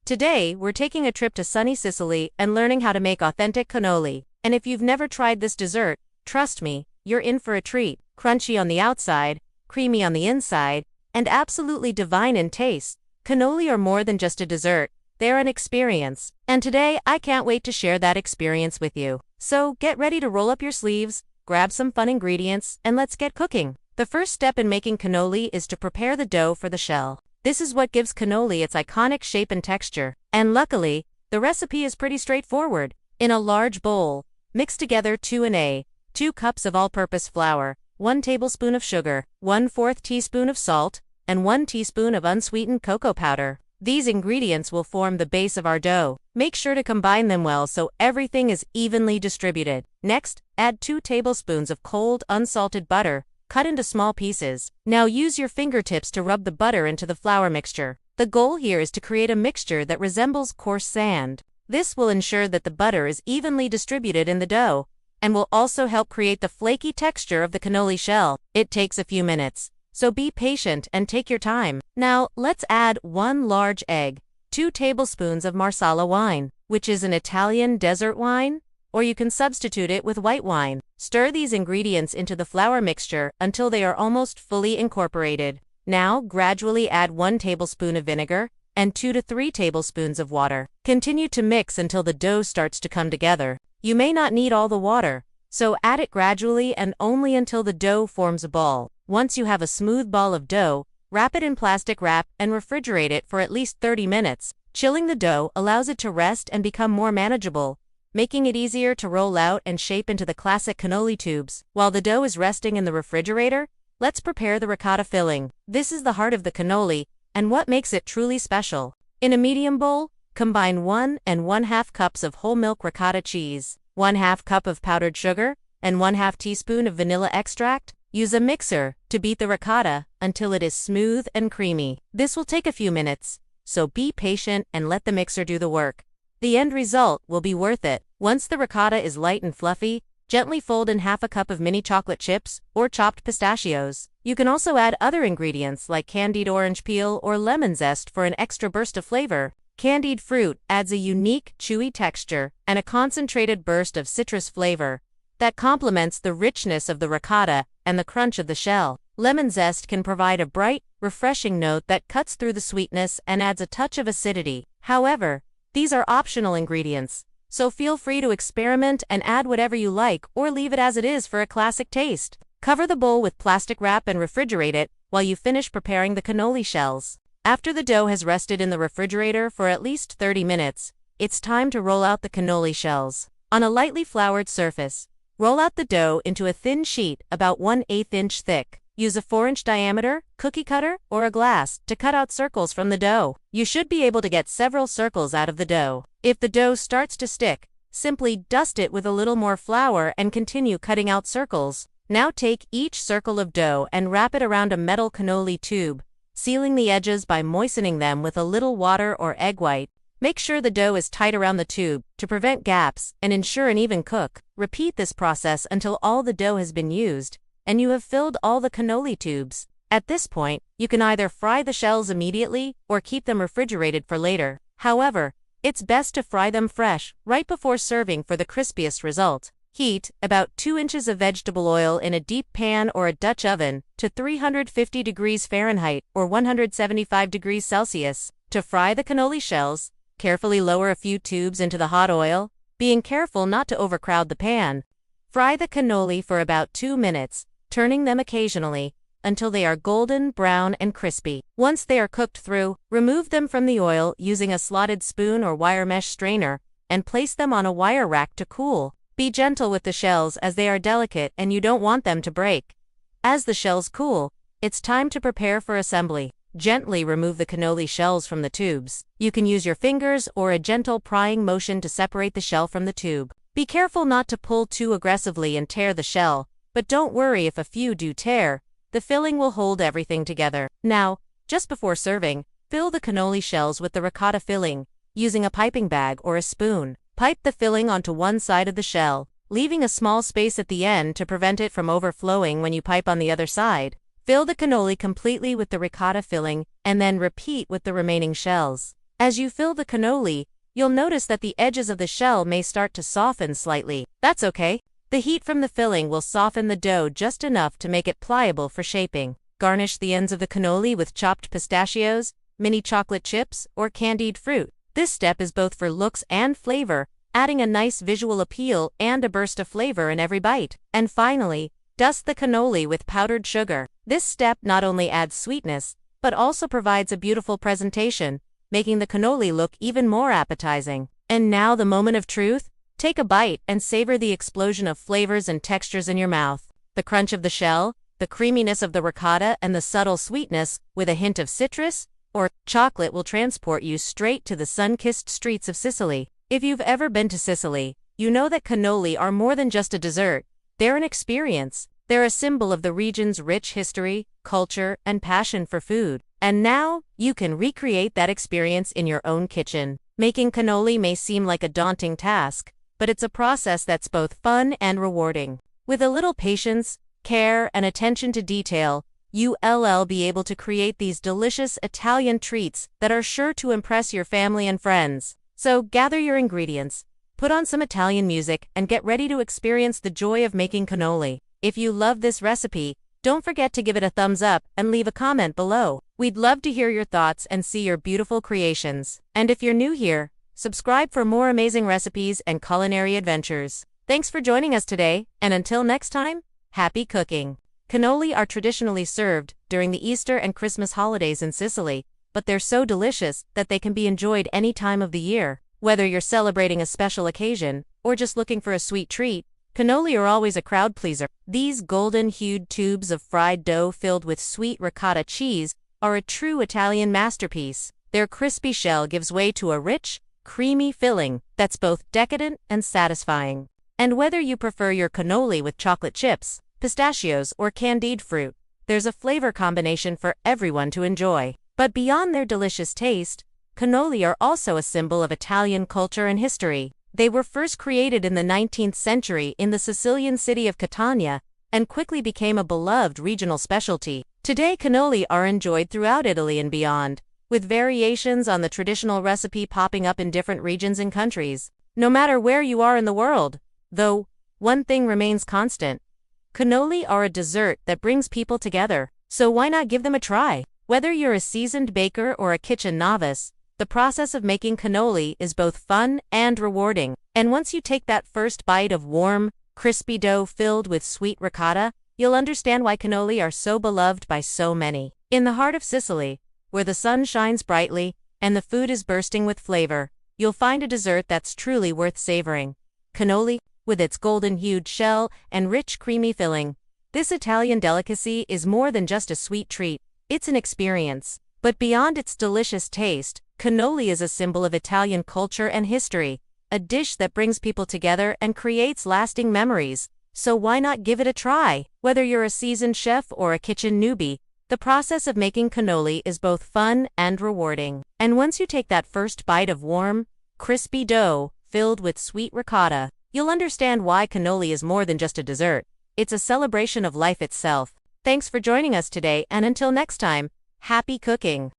Today, we're taking a trip to sunny Sicily and learning how to make authentic cannoli. And if you've never tried this dessert, trust me, you're in for a treat. Crunchy on the outside, creamy on the inside, and absolutely divine in taste. Cannoli are more than just a dessert, they're an experience. And today, I can't wait to share that experience with you. So, get ready to roll up your sleeves, grab some fun ingredients, and let's get cooking. The first step in making cannoli is to prepare the dough for the shell. This is what gives cannoli its iconic shape and texture. And luckily, the recipe is pretty straightforward. In a large bowl, mix together 2 cups of all-purpose flour, 1 tablespoon of sugar, 1/4 teaspoon of salt, and 1 teaspoon of unsweetened cocoa powder. These ingredients will form the base of our dough. Make sure to combine them well so everything is evenly distributed. Next, add 2 tablespoons of cold, unsalted butter, cut into small pieces. Now use your fingertips to rub the butter into the flour mixture. The goal here is to create a mixture that resembles coarse sand. This will ensure that the butter is evenly distributed in the dough, and will also help create the flaky texture of the cannoli shell. It takes a few minutes, so be patient and take your time. Now, let's add 1 large egg, 2 tablespoons of Marsala wine, which is an Italian desert wine, or you can substitute it with white wine. Stir these ingredients into the flour mixture until they are almost fully incorporated. Now, gradually add 1 tablespoon of vinegar and 2 to 3 tablespoons of water. Continue to mix until the dough starts to come together. You may not need all the water, so add it gradually and only until the dough forms a ball. Once you have a smooth ball of dough, wrap it in plastic wrap and refrigerate it for at least 30 minutes. Chilling the dough allows it to rest and become more manageable, making it easier to roll out and shape into the classic cannoli tubes. While the dough is resting in the refrigerator, let's prepare the ricotta filling. This is the heart of the cannoli and what makes it truly special. In a medium bowl, combine 1 1/2 cups of whole milk ricotta cheese, 1/2 cup of powdered sugar, and 1/2 teaspoon of vanilla extract. Use a mixer to beat the ricotta until it is smooth and creamy. This will take a few minutes, so be patient and let the mixer do the work. The end result will be worth it. Once the ricotta is light and fluffy, gently fold in 1/2 cup of mini chocolate chips or chopped pistachios. You can also add other ingredients like candied orange peel or lemon zest for an extra burst of flavor. Candied fruit adds a unique, chewy texture and a concentrated burst of citrus flavor that complements the richness of the ricotta and the crunch of the shell. Lemon zest can provide a bright, refreshing note that cuts through the sweetness and adds a touch of acidity. However, these are optional ingredients, so feel free to experiment and add whatever you like or leave it as it is for a classic taste. Cover the bowl with plastic wrap and refrigerate it while you finish preparing the cannoli shells. After the dough has rested in the refrigerator for at least 30 minutes, it's time to roll out the cannoli shells. On a lightly floured surface, roll out the dough into a thin sheet about 1/8 inch thick. Use a 4-inch diameter, cookie cutter, or a glass to cut out circles from the dough. You should be able to get several circles out of the dough. If the dough starts to stick, simply dust it with a little more flour and continue cutting out circles. Now take each circle of dough and wrap it around a metal cannoli tube, sealing the edges by moistening them with a little water or egg white. Make sure the dough is tight around the tube to prevent gaps and ensure an even cook. Repeat this process until all the dough has been used and you have filled all the cannoli tubes. At this point, you can either fry the shells immediately or keep them refrigerated for later. However, it's best to fry them fresh, right before serving for the crispiest result. Heat about 2 inches of vegetable oil in a deep pan or a Dutch oven to 350 degrees Fahrenheit or 175 degrees Celsius. To fry the cannoli shells, carefully lower a few tubes into the hot oil, being careful not to overcrowd the pan. Fry the cannoli for about 2 minutes, turning them occasionally, until they are golden, brown, and crispy. Once they are cooked through, remove them from the oil using a slotted spoon or wire mesh strainer, and place them on a wire rack to cool. Be gentle with the shells as they are delicate and you don't want them to break. As the shells cool, it's time to prepare for assembly. Gently remove the cannoli shells from the tubes. You can use your fingers or a gentle prying motion to separate the shell from the tube. Be careful not to pull too aggressively and tear the shell, but don't worry if a few do tear, the filling will hold everything together. Now, just before serving, fill the cannoli shells with the ricotta filling, using a piping bag or a spoon. Pipe the filling onto one side of the shell, leaving a small space at the end to prevent it from overflowing when you pipe on the other side. Fill the cannoli completely with the ricotta filling, and then repeat with the remaining shells. As you fill the cannoli, you'll notice that the edges of the shell may start to soften slightly. That's okay. The heat from the filling will soften the dough just enough to make it pliable for shaping. Garnish the ends of the cannoli with chopped pistachios, mini chocolate chips, or candied fruit. This step is both for looks and flavor, adding a nice visual appeal and a burst of flavor in every bite. And finally, dust the cannoli with powdered sugar. This step not only adds sweetness, but also provides a beautiful presentation, making the cannoli look even more appetizing. And now the moment of truth. Take a bite and savor the explosion of flavors and textures in your mouth. The crunch of the shell, the creaminess of the ricotta, and the subtle sweetness, with a hint of citrus or chocolate, will transport you straight to the sun-kissed streets of Sicily. If you've ever been to Sicily, you know that cannoli are more than just a dessert. They're an experience. They're a symbol of the region's rich history, culture, and passion for food. And now, you can recreate that experience in your own kitchen. Making cannoli may seem like a daunting task, but it's a process that's both fun and rewarding. With a little patience, care, and attention to detail, you'll be able to create these delicious Italian treats that are sure to impress your family and friends. So gather your ingredients, put on some Italian music, and get ready to experience the joy of making cannoli. If you love this recipe, don't forget to give it a thumbs up and leave a comment below. We'd love to hear your thoughts and see your beautiful creations. And if you're new here, subscribe for more amazing recipes and culinary adventures. Thanks for joining us today, and until next time, happy cooking! Cannoli are traditionally served during the Easter and Christmas holidays in Sicily, but they're so delicious that they can be enjoyed any time of the year. Whether you're celebrating a special occasion or just looking for a sweet treat, cannoli are always a crowd pleaser. These golden-hued tubes of fried dough filled with sweet ricotta cheese are a true Italian masterpiece. Their crispy shell gives way to a rich, creamy filling that's both decadent and satisfying. And whether you prefer your cannoli with chocolate chips, pistachios, or candied fruit, there's a flavor combination for everyone to enjoy. But beyond their delicious taste, cannoli are also a symbol of Italian culture and history. They were first created in the 19th century in the Sicilian city of Catania and quickly became a beloved regional specialty. Today, cannoli are enjoyed throughout Italy and beyond, with variations on the traditional recipe popping up in different regions and countries. No matter where you are in the world, though, one thing remains constant. Cannoli are a dessert that brings people together, so why not give them a try? Whether you're a seasoned baker or a kitchen novice, the process of making cannoli is both fun and rewarding. And once you take that first bite of warm, crispy dough filled with sweet ricotta, you'll understand why cannoli are so beloved by so many. In the heart of Sicily, where the sun shines brightly and the food is bursting with flavor, you'll find a dessert that's truly worth savoring. Cannoli, with its golden-hued shell and rich creamy filling. This Italian delicacy is more than just a sweet treat, it's an experience. But beyond its delicious taste, cannoli is a symbol of Italian culture and history, a dish that brings people together and creates lasting memories. So why not give it a try? Whether you're a seasoned chef or a kitchen newbie, the process of making cannoli is both fun and rewarding. And once you take that first bite of warm, crispy dough filled with sweet ricotta, you'll understand why cannoli is more than just a dessert. It's a celebration of life itself. Thanks for joining us today, and until next time, happy cooking!